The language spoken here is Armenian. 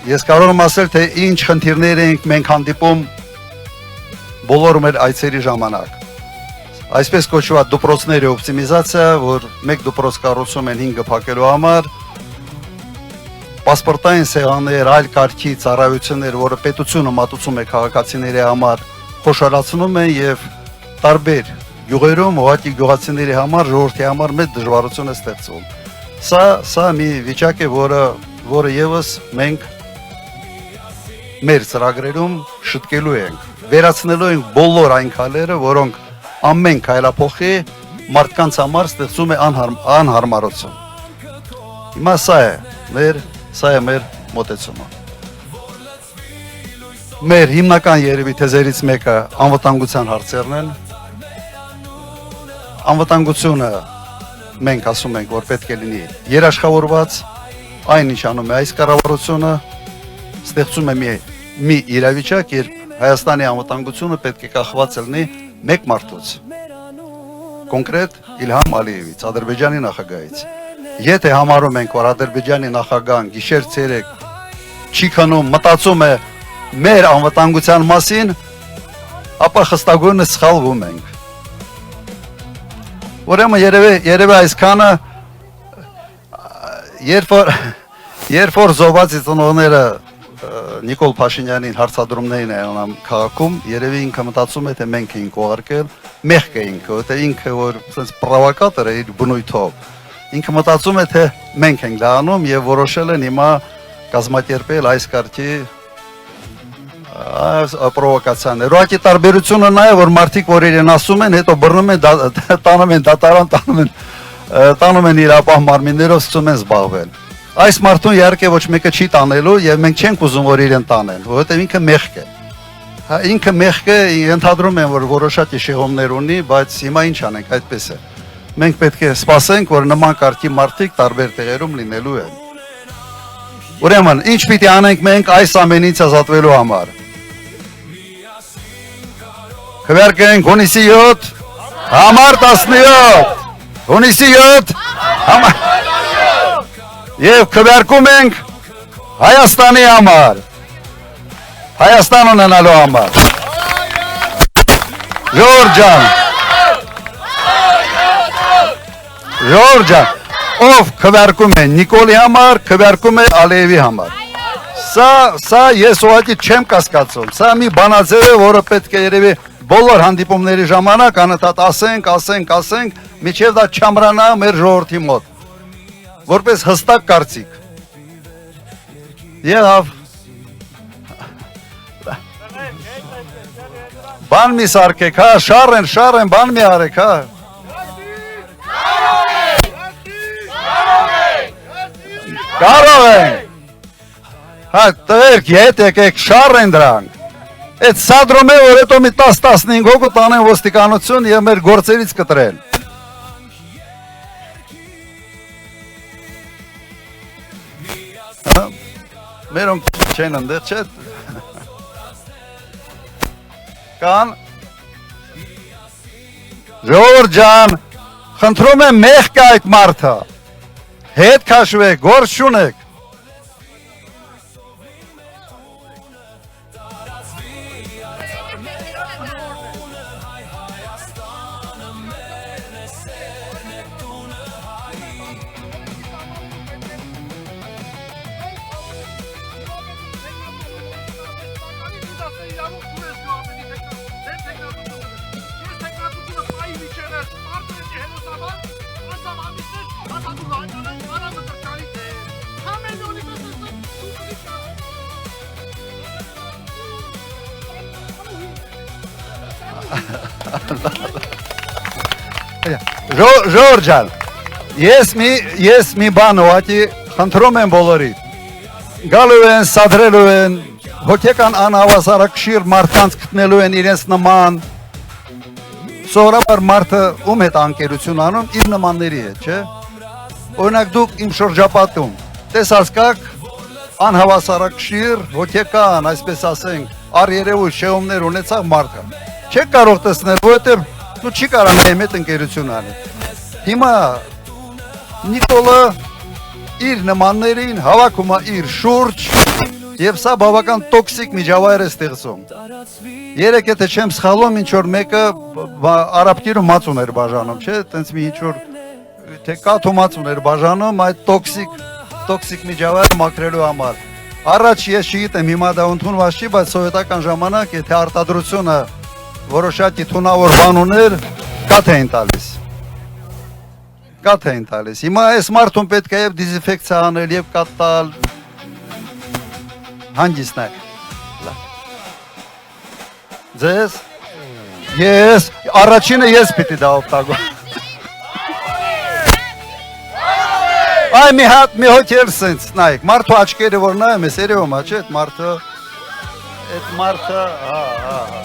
Ես կարող եմ ասել, թե ինչ խնդիրներ ենք մենք հանդիպում բոլոր մեր այցերի ժամանակ։ Այսպես կոչված դպրոցների օպտիմիզացիա, որ մեկ դպրոց կառուցում են 5 փակելու համար, պասպորտային սեղաններ, այլ կարգի ծառայություններ, որը պետությունը մատուցում է քաղաքացիների համար, խոշորացնում են եւ տարբեր գյուղերում ուղղակի գյուղացիների համար, ժողովրդի համար մեծ դժվարություն է ստեղծվում։ Սա մի վիճակ է, որը եւս մենք մեր ծրագրերում շտկելու ենք, վերացնելու ենք բոլոր այն քայլերը, որոնք ամեն քայլափոխի մարդկանց համար ստեղծում է անհարմարություն։ Հիմա սա է մեր մոտեցումը։ Մեր հիմնական երևի թեզերից մեկը անվտանգության հարցերն են։ Անվտանգությունը մենք ասում ենք, որ պետք է լինի երաշխավորված, այն ինչ անում է այս կառավարությունը, ստեղծում է մի իրավիճակ, երբ Հայաստանի անվտանգությունը պետք է կախված լինի մեկ մարդուց, կոնկրետ Իլհամ Ալիևից, Ադրբեջանի նախագահից։ Եթե համարում ենք, որ Ադրբեջանի նախագահան գիշեր-ցերեկ չի քնում, մտածում է մեր անվտանգության մասին, ապա խստագույնը սխալվում ենք։ Ուրեմն երևի այսքանը, երբ որ զոհվածի ծնողները Նիկոլ Փաշինյանին հարցադրումներին են անում քաղաքում, երևի ինքը մտածում է, թե մենք էինք ուղարկել, մեղք էինք, որտեղ ինքը որ ասես պրովոկատոր է իր բնույթով, ինքը մտածում է, թե մենք ենք դա անում եւ որոշել են հիմա կազմակերպել այս կարգի պրովոկացիաներ։ Ուղղակի տարբերությունը նա է, որ մարդիկ որ իրեն ասում են, հետո բռնում են, տանում են դատարան, տանում են իր ապահ մարմիններով սկսում են զբաղվել։ Այս մարդուն իհարկե ոչ մեկը չի տանելու եւ մենք չենք ուզում որ իրեն տանեն, որովհետեւ ինքը մեղք է։ Հա ինքը մեղք է, ընդհանրում են որ որոշակի շեղումներ ունի, բայց հիմա ինչ անենք, այդպես է։ Մենք պետք է սպասենք, որ նման կարգի մարդիկ տարբեր տեղերում լինելու են։ Ուրեմն, ինչ պիտի անենք մենք այս ամենից ազատվելու համար։ Քվեարկենք հունիսի 7, համար 17, հունիսի 7, համար եւ քվեարկում ենք Հայաստանի համար, Հայաստան ունենալու համար։ Ժորժ ջան, ով քվեարկում է Նիկոլի համար, քվեարկում է Ալիևի համար։ Սա ես ուղղակի չեմ կասկածում, սա մի բանաձև է, որը պետք է երևի բոլոր հանդիպումների ժամանակ անընդհատ ասենք, մինչև դա չամրանա մեր ժողովրդի մոտ, որպես հստակ կարծիք։ Եղավ բան մի սարքեք, հա, շարեն, բան մի արեք, հա։ Կարող ենք։ Հա, տղերք, ետ եկեք, շարեն դրանք։ Այդ սադրում է, որ հետո մի 10-15 հոգու տանեն ոստիկանություն և մեր գործերից կտրեն։ Մերոնք չեն ընդեղ, չէ։ Կան։ Ժողովուրդ ջան, խնդրում եմ մեղք է այդ մարդը։ Հետ քաշվեք, գործ չունեք։ Ժորժ ջան, ես մի բան ուղղակի խնդրում եմ բոլորի։ Գալու են, սադրելու են, հոգեկան անհավասարակշիռ մարդկանց գտնելու են իրենց նման։ Սովորաբար մարդը ում հետ անկերություն անում, իր նմանների հետ, չէ։ Օրինակ դուք իմ շրջապատում տեսած կաք անհավասարակշիռ, հոգեկան, այսպես ասենք, առերևույթ շեղումներ ունեցավ մարդը։ Չեք կարող տեսնել, որովհետև դու չի կարող իմ հետ ընկերություն անել։ Հիմա Նիկոլը իր նմաններին հավաքում է իր շուրջ Եվ սա բավական տոքսիկ միջավայր է ստեղծում։ Երեք եթե չեմ սխալվում, ինչ որ մեկը արաբկիրը մաց ուներ բաժանում, չէ՞, տենց մի ինչ որ թե կաթ ու մաց ուներ բաժանում այդ տոքսիկ միջավայրը մաքրելու համար։ Առաջ ես չգիտեմ, հիմա դա ընդունված չի, բայց սովետական ժամանակ եթե արտադրությունը որոշակի թունավոր բան ուներ, կաթ էին տալիս։ Կաթ էին տալիս։ Հիմա այս մարդուն պետք է եւ դիզինֆեկցիա անել եւ կաթ տալ։ Հանգիստ է։ Ձեզ ես առաջինը ես պիտի դա օգտագործեմ։ Այ մի հատ մի հոգեր սենց նայեք, մարդու աչքերը որ նայում ես, երևում է, չէ՞, այդ մարդը, հա։